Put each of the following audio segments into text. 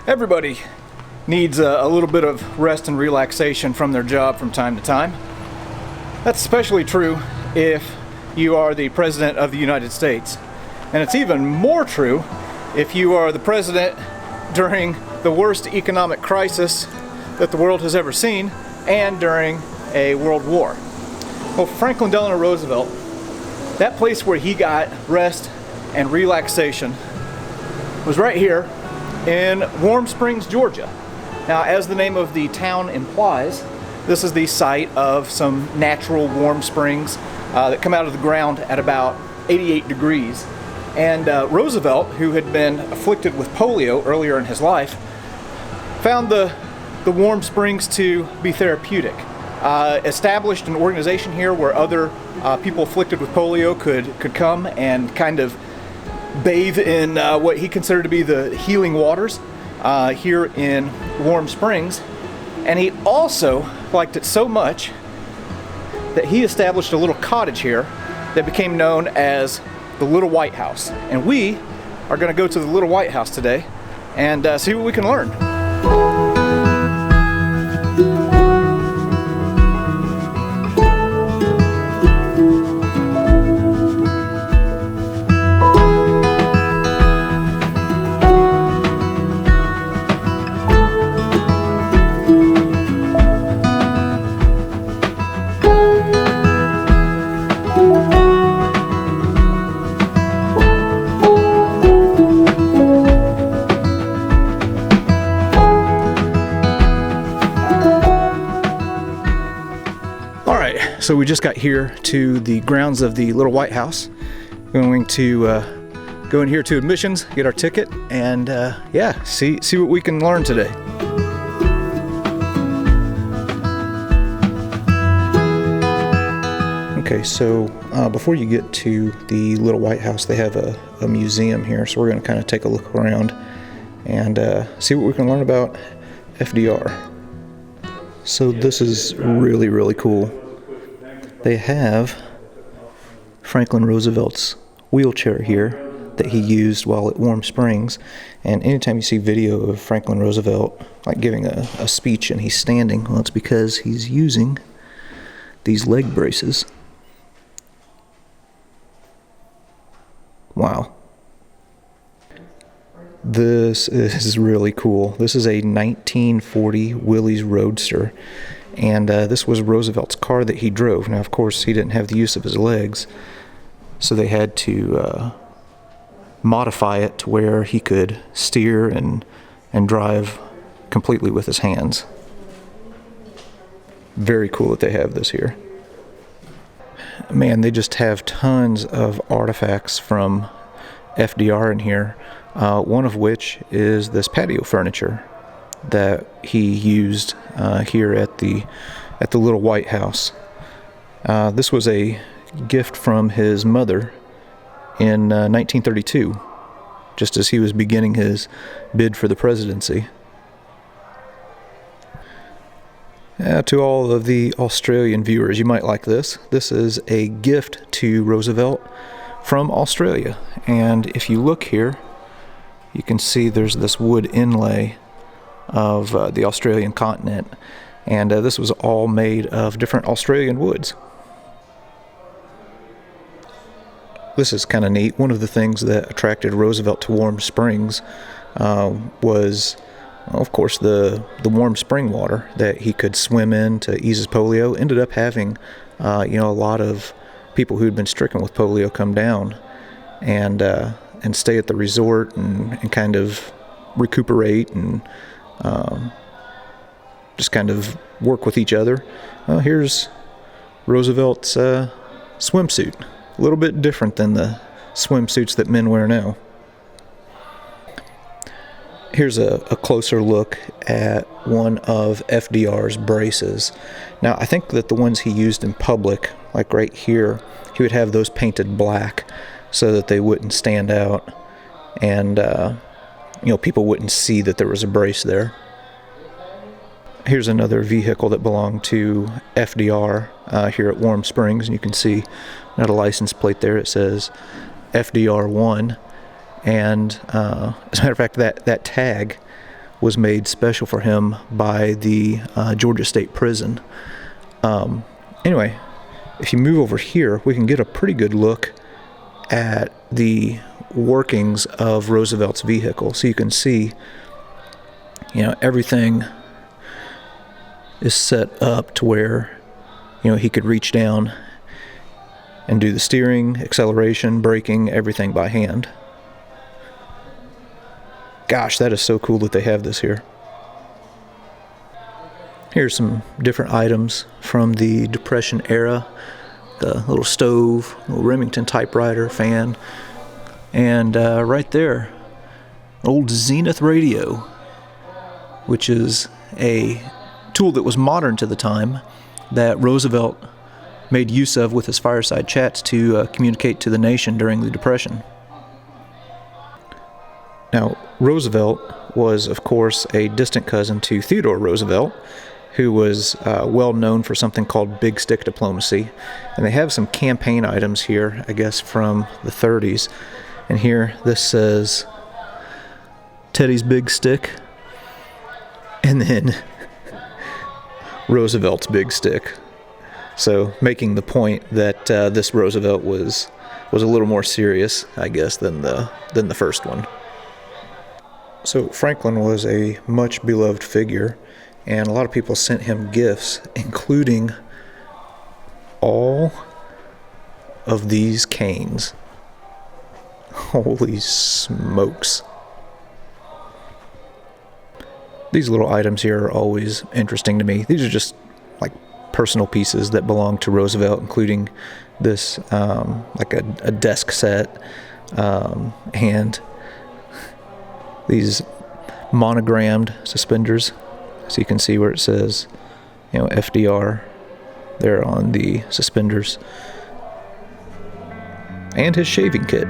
Everybody needs a little bit of rest and relaxation from their job from time to time. That's especially true if you are the President of the United States. And it's even more true if you are the President during the worst economic crisis that the world has ever seen and during a world war. Well, Franklin Delano Roosevelt, that place where he got rest and relaxation was right here in Warm Springs, Georgia. Now, as the name of the town implies, this is the site of some natural warm springs that come out of the ground at about 88 degrees. And Roosevelt, who had been afflicted with polio earlier in his life, found the warm springs to be therapeutic. Established an organization here where other people afflicted with polio could come and kind of bathe in what he considered to be the healing waters here in Warm Springs. And he also liked it so much that he established a little cottage here that became known as the Little White House. And we are going to go to the Little White House today and see what we can learn. So we just got here to the grounds of the Little White House. Going to go in here to admissions, get our ticket, and yeah, see what we can learn today. Okay, so before you get to the Little White House, they have a museum here, so we're going to kind of take a look around and see what we can learn about FDR. So this is really, really cool. They have Franklin Roosevelt's wheelchair here that he used while at Warm Springs. And anytime you see video of Franklin Roosevelt like giving a speech and he's standing, well, it's because he's using these leg braces. Wow. This is really cool. This is a 1940 Willys Roadster. And this was Roosevelt's car that he drove. Now, of course, he didn't have the use of his legs, so they had to modify it to where he could steer and drive completely with his hands. Very cool that they have this here. Man, they just have tons of artifacts from FDR in here, one of which is this patio furniture that he used here at the Little White House. This was a gift from his mother in 1932, just as he was beginning his bid for the presidency. To all of the Australian viewers, you might like this. This is a gift to Roosevelt from Australia. And if you look here, you can see there's this wood inlay of the Australian continent, and this was all made of different Australian woods. This is kind of neat. One of the things that attracted Roosevelt to Warm Springs was, of course, the warm spring water that he could swim in to ease his polio. Ended up having a lot of people who'd been stricken with polio come down and stay at the resort and kind of recuperate and just kind of work with each other. Here's Roosevelt's swimsuit. A little bit different than the swimsuits that men wear now. Here's a closer look at one of FDR's braces. Now, I think that the ones he used in public, like right here, he would have those painted black so that they wouldn't stand out and people wouldn't see that there was a brace there. Here's another vehicle that belonged to FDR here at Warm Springs, and you can see not a license plate there. It says FDR 1, and as a matter of fact, that tag was made special for him by the Georgia State Prison. Anyway, if you move over here, we can get a pretty good look at the workings of Roosevelt's vehicle. So you can see, everything is set up to where, he could reach down and do the steering, acceleration, braking, everything by hand. Gosh, that is so cool that they have this here. Here's some different items from the Depression era. The little stove, little Remington typewriter, fan, and right there, old Zenith radio, which is a tool that was modern to the time that Roosevelt made use of with his fireside chats to communicate to the nation during the Depression. Now, Roosevelt was, of course, a distant cousin to Theodore Roosevelt, who was well known for something called big stick diplomacy. And they have some campaign items here, I guess, from the 30s. And here, this says, Teddy's big stick, and then Roosevelt's big stick. So making the point that this Roosevelt was a little more serious, I guess, than the first one. So Franklin was a much beloved figure, and a lot of people sent him gifts, including all of these canes. Holy smokes. These little items here are always interesting to me. These are just like personal pieces that belong to Roosevelt, including this like a desk set and these monogrammed suspenders. So you can see where it says, FDR there on the suspenders. And his shaving kit.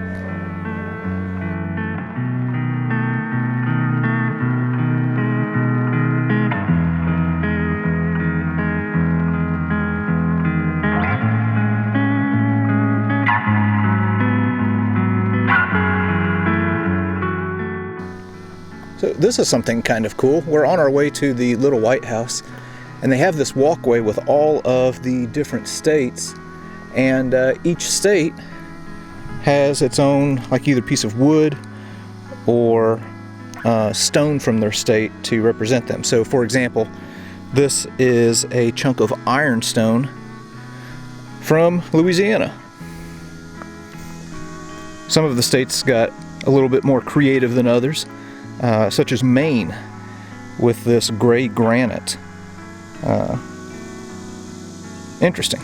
So this is something kind of cool. We're on our way to the Little White House, and they have this walkway with all of the different states, and each state has its own, like, either piece of wood or stone from their state to represent them. So, for example, this is a chunk of ironstone from Louisiana. Some of the states got a little bit more creative than others, such as Maine with this gray granite. Interesting.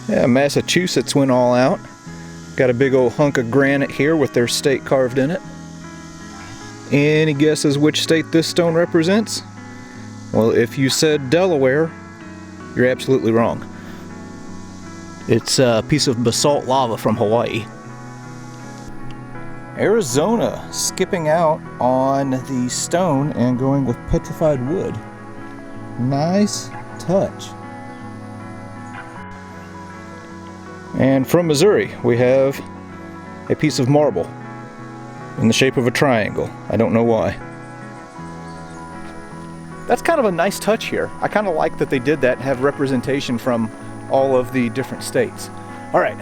Yeah, Massachusetts went all out. Got a big old hunk of granite here with their state carved in it. Any guesses which state this stone represents? Well, if you said Delaware, you're absolutely wrong. It's a piece of basalt lava from Hawaii. Arizona, skipping out on the stone and going with petrified wood. Nice touch. And from Missouri, we have a piece of marble in the shape of a triangle. I don't know why. That's kind of a nice touch here. I kind of like that they did that and have representation from all of the different states. All right,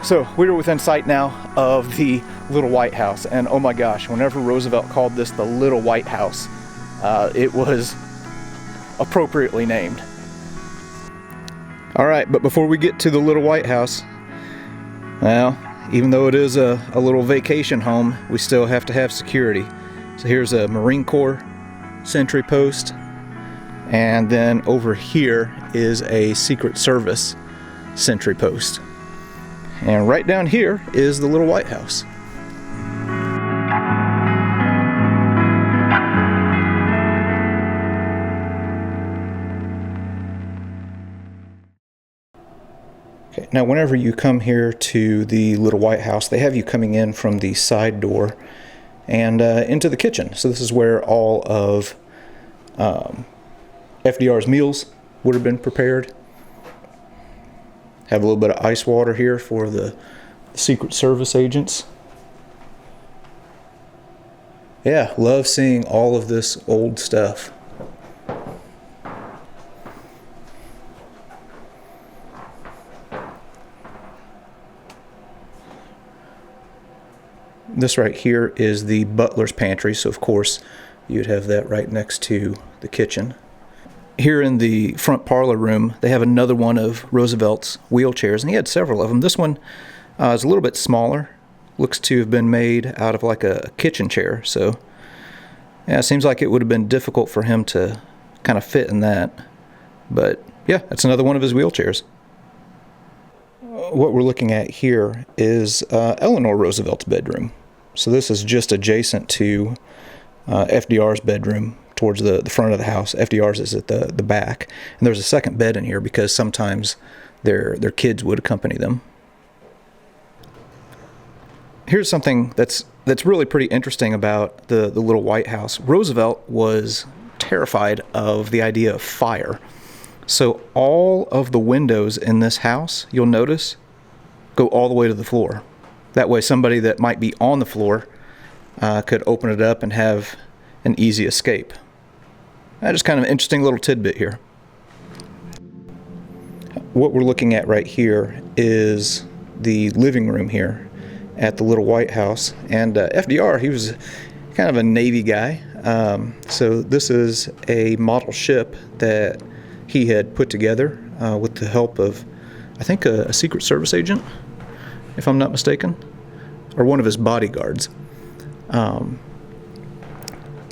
so we're within sight now of the Little White House, and oh my gosh, whenever Roosevelt called this the Little White House, it was appropriately named. All right, but before we get to the Little White House, well, even though it is a little vacation home, we still have to have security. So here's a Marine Corps sentry post, and then over here is a Secret Service sentry post. And right down here is the Little White House. Okay, now whenever you come here to the Little White House, they have you coming in from the side door and into the kitchen. So this is where all of FDR's meals would have been prepared. Have a little bit of ice water here for the Secret Service agents. Yeah, love seeing all of this old stuff. This right here is the butler's pantry, so of course you'd have that right next to the kitchen. Here in the front parlor room, they have another one of Roosevelt's wheelchairs, and he had several of them. This one is a little bit smaller. Looks to have been made out of like a kitchen chair, so yeah, it seems like it would have been difficult for him to kind of fit in that. But yeah, that's another one of his wheelchairs. What we're looking at here is Eleanor Roosevelt's bedroom. So this is just adjacent to FDR's bedroom towards the front of the house. FDR's is at the back. And there's a second bed in here because sometimes their kids would accompany them. Here's something that's really pretty interesting about the little White House. Roosevelt was terrified of the idea of fire. So all of the windows in this house, you'll notice, go all the way to the floor. That way somebody that might be on the floor could open it up and have an easy escape. Just kind of an interesting little tidbit here. What we're looking at right here is the living room here at the little White House. And FDR, he was kind of a Navy guy. So this is a model ship that he had put together with the help of, I think, a Secret Service agent, if I'm not mistaken, or one of his bodyguards. And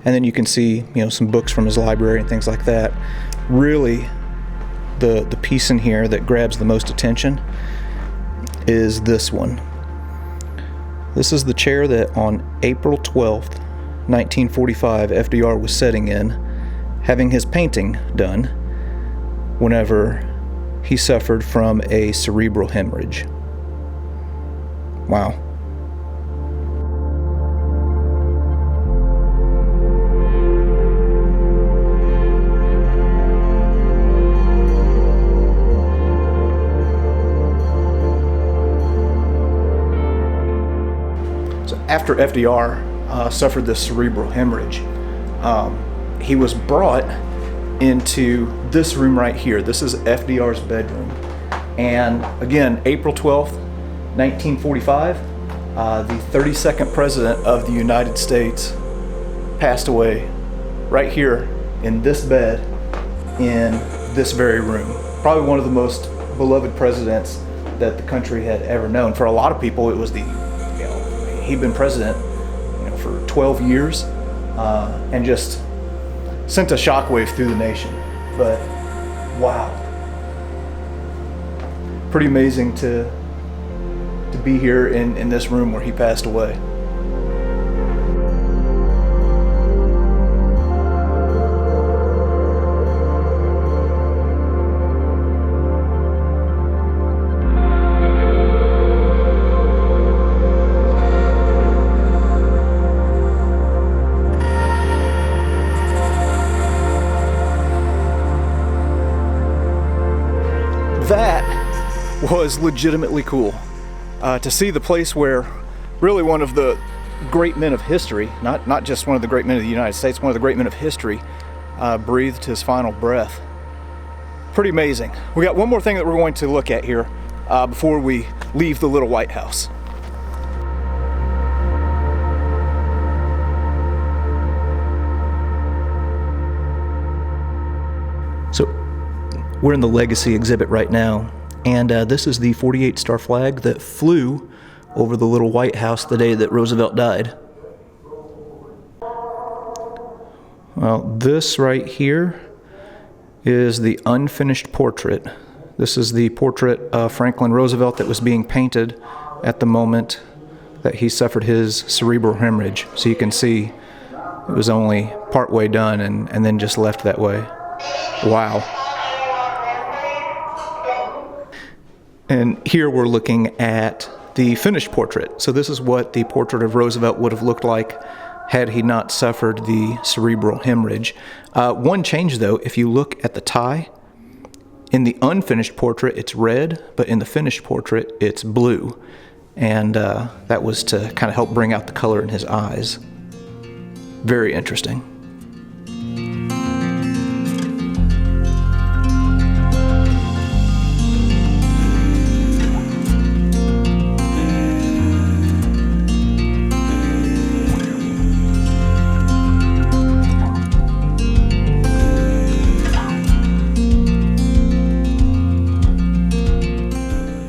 then you can see, some books from his library and things like that. Really, the piece in here that grabs the most attention is this one. This is the chair that on April 12th, 1945, FDR was sitting in, having his painting done, whenever he suffered from a cerebral hemorrhage. Wow. So after FDR suffered this cerebral hemorrhage, he was brought into this room right here. This is FDR's bedroom. And again, April 12th, 1945, the 32nd President of the United States passed away right here in this bed in this very room. Probably one of the most beloved presidents that the country had ever known. For a lot of people, it was he'd been president for 12 years and just sent a shockwave through the nation. But wow, pretty amazing to be here in this room where he passed away. That was legitimately cool. To see the place where really one of the great men of history, not just one of the great men of the United States, one of the great men of history, breathed his final breath. Pretty amazing. We got one more thing that we're going to look at here before we leave the little White House. So we're in the Legacy exhibit right now, and this is the 48 Star flag that flew over the little White House the day that Roosevelt died. Well, this right here is the unfinished portrait. This is the portrait of Franklin Roosevelt that was being painted at the moment that he suffered his cerebral hemorrhage. So you can see it was only partway done and then just left that way. Wow. And here we're looking at the finished portrait. So this is what the portrait of Roosevelt would have looked like had he not suffered the cerebral hemorrhage. One change though, if you look at the tie, in the unfinished portrait it's red, but in the finished portrait it's blue. And that was to kind of help bring out the color in his eyes. Very interesting.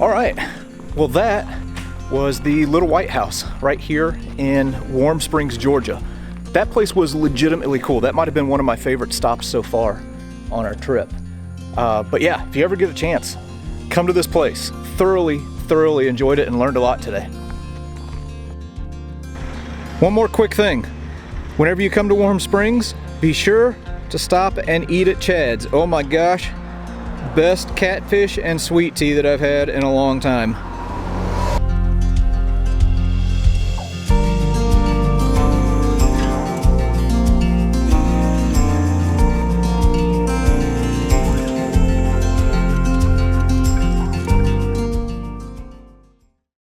All right, well that was the Little White House right here in Warm Springs, Georgia. That place was legitimately cool. That might have been one of my favorite stops so far on our trip. But yeah, if you ever get a chance, come to this place. Thoroughly enjoyed it and learned a lot today. One more quick thing. Whenever you come to Warm Springs, be sure to stop and eat at Chad's. Oh my gosh, best catfish and sweet tea that I've had in a long time.